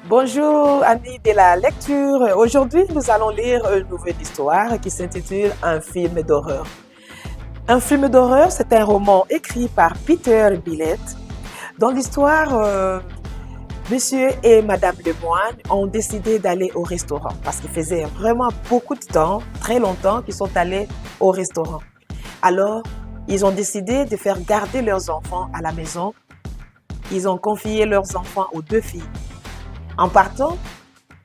Bonjour, amis de la lecture. Aujourd'hui, nous allons lire une nouvelle histoire qui s'intitule Un film d'horreur. Un film d'horreur, c'est un roman écrit par Peter Billett. Dans l'histoire, Monsieur et Madame Lemoine ont décidé d'aller au restaurant parce qu'il faisait vraiment beaucoup de temps, très longtemps, qu'ils sont allés au restaurant. Alors, ils ont décidé de faire garder leurs enfants à la maison. Ils ont confié leurs enfants aux deux filles. En partant,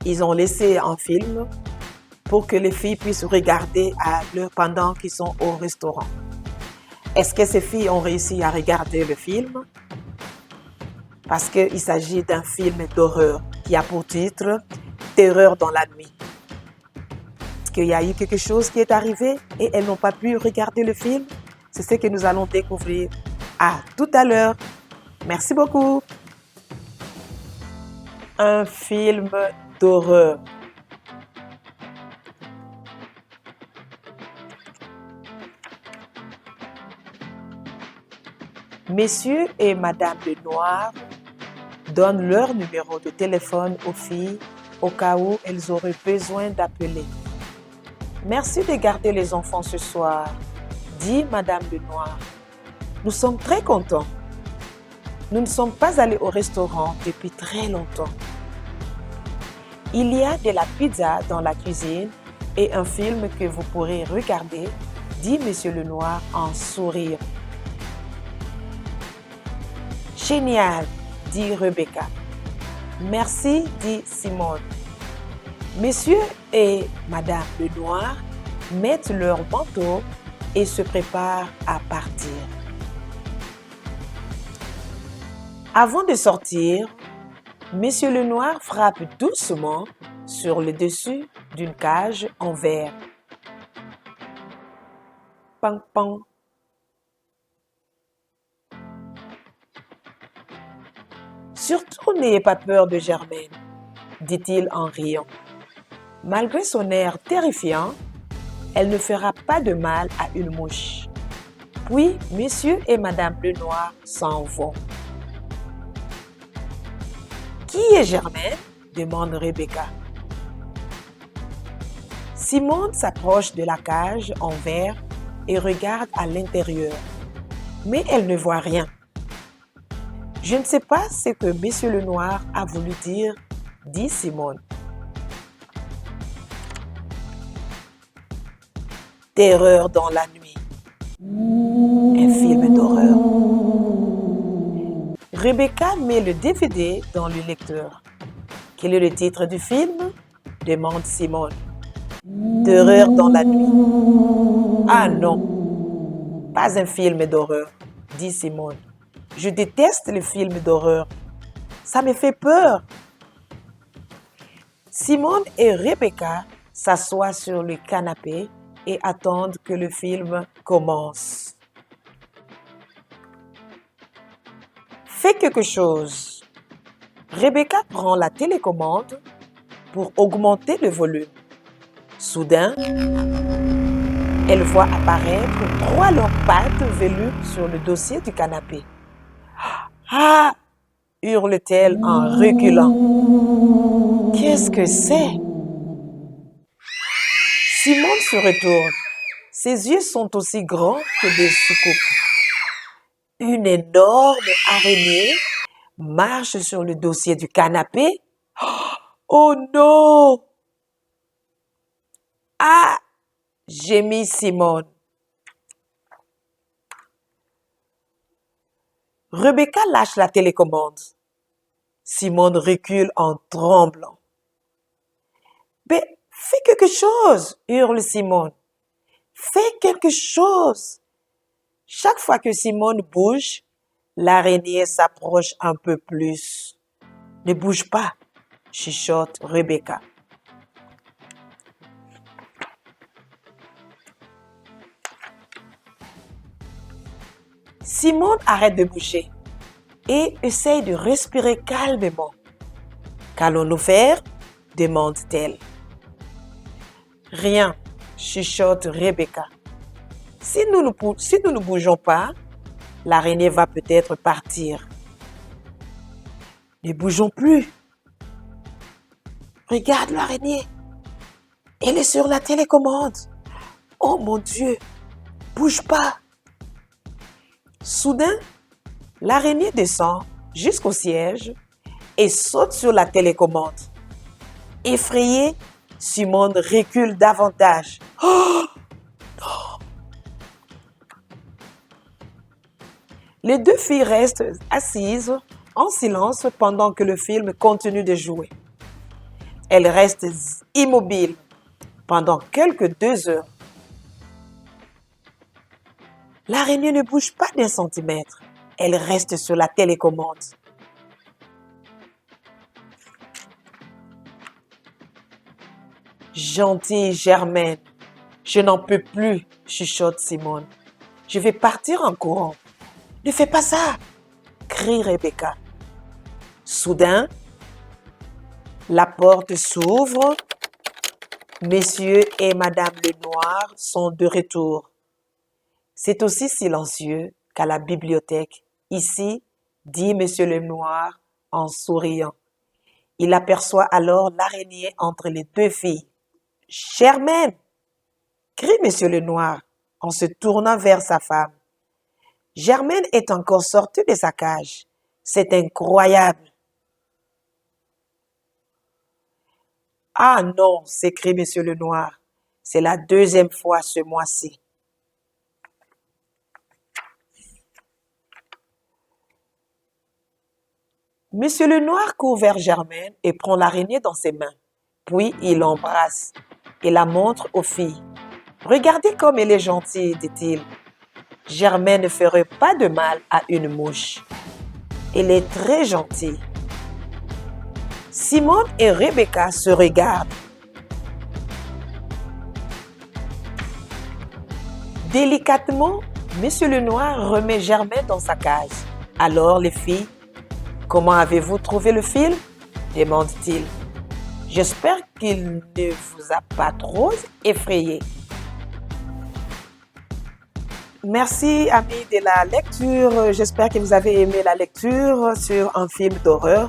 ils ont laissé un film pour que les filles puissent regarder pendant qu'ils sont au restaurant. Est-ce que ces filles ont réussi à regarder le film? Parce qu'il s'agit d'un film d'horreur qui a pour titre Terreur dans la nuit. Est-ce qu'il y a eu quelque chose qui est arrivé et elles n'ont pas pu regarder le film? C'est ce que nous allons découvrir. À tout à l'heure. Merci beaucoup. Un film d'horreur. Messieurs et Madame Lenoir donnent leur numéro de téléphone aux filles au cas où elles auraient besoin d'appeler. Merci de garder les enfants ce soir, dit Madame Lenoir. Nous sommes très contents. Nous ne sommes pas allés au restaurant depuis très longtemps. Il y a de la pizza dans la cuisine et un film que vous pourrez regarder, dit Monsieur Lenoir en souriant. Génial, dit Rebecca. Merci, dit Simone. Monsieur et Madame Lenoir mettent leur manteau et se préparent à partir. Avant de sortir, Monsieur Lenoir frappe doucement sur le dessus d'une cage en verre. Pang, pang. Surtout n'ayez pas peur de Germaine, dit-il en riant. Malgré son air terrifiant, elle ne fera pas de mal à une mouche. Puis, Monsieur et Madame Lenoir s'en vont. Qui est Germaine? Demande Rebecca. Simone s'approche de la cage en verre et regarde à l'intérieur, mais elle ne voit rien. Je ne sais pas ce que Monsieur Lenoir a voulu dire, dit Simone. Terreur dans la nuit. Un film d'horreur. Rebecca met le DVD dans le lecteur. Quel est le titre du film? Demande Simone. Terreur dans la nuit. Ah non, pas un film d'horreur, dit Simone. Je déteste les films d'horreur. Ça me fait peur. Simone et Rebecca s'assoient sur le canapé et attendent que le film commence. Fais quelque chose. Rebecca prend la télécommande pour augmenter le volume. Soudain, elle voit apparaître 3 longues pattes velues sur le dossier du canapé. Ah! Hurle-t-elle en reculant. Qu'est-ce que c'est? Simone se retourne. Ses yeux sont aussi grands que des soucoupes. Une énorme araignée marche sur le dossier du canapé. Oh non! Ah! Gémit Simone. Rebecca lâche la télécommande. Simone recule en tremblant. Mais fais quelque chose, hurle Simone. Fais quelque chose. Chaque fois que Simone bouge, l'araignée s'approche un peu plus. Ne bouge pas, chuchote Rebecca. Simone arrête de bouger et essaye de respirer calmement. Qu'allons-nous faire? Demande-t-elle. Rien, chuchote Rebecca. Si nous ne bougeons pas, l'araignée va peut-être partir. Ne bougeons plus. Regarde l'araignée. Elle est sur la télécommande. Oh mon Dieu, bouge pas. Soudain, l'araignée descend jusqu'au siège et saute sur la télécommande. Effrayée, Simone recule davantage. Oh non! Les deux filles restent assises en silence pendant que le film continue de jouer. Elles restent immobiles pendant quelques 2 heures. L'araignée ne bouge pas d'un centimètre. Elle reste sur la télécommande. Gentille Germaine, je n'en peux plus, chuchote Simone. Je vais partir en courant. Ne fais pas ça, crie Rebecca. Soudain, la porte s'ouvre. Monsieur et Madame Lenoir sont de retour. C'est aussi silencieux qu'à la bibliothèque. Ici, dit Monsieur Lenoir en souriant. Il aperçoit alors l'araignée entre les deux filles. Germaine, crie Monsieur Lenoir en se tournant vers sa femme. Germaine est encore sortie de sa cage. C'est incroyable. Ah non, s'écrie Monsieur Lenoir. C'est la 2e fois ce mois-ci. Monsieur Lenoir court vers Germaine et prend l'araignée dans ses mains. Puis il l'embrasse et la montre aux filles. Regardez comme elle est gentille, dit-il. Germaine ne ferait pas de mal à une mouche. Elle est très gentille. Simone et Rebecca se regardent. Délicatement, Monsieur Lenoir remet Germaine dans sa cage. Alors les filles, comment avez-vous trouvé le film? Demande-t-il. J'espère qu'il ne vous a pas trop effrayé. Merci amis de la lecture. J'espère que vous avez aimé la lecture sur un film d'horreur.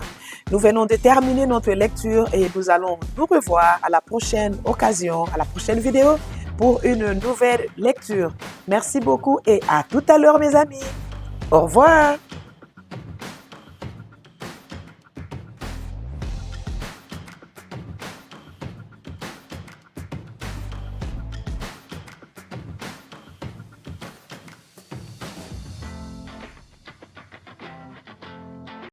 Nous venons de terminer notre lecture et nous allons nous revoir à la prochaine occasion, à la prochaine vidéo pour une nouvelle lecture. Merci beaucoup et à tout à l'heure mes amis. Au revoir.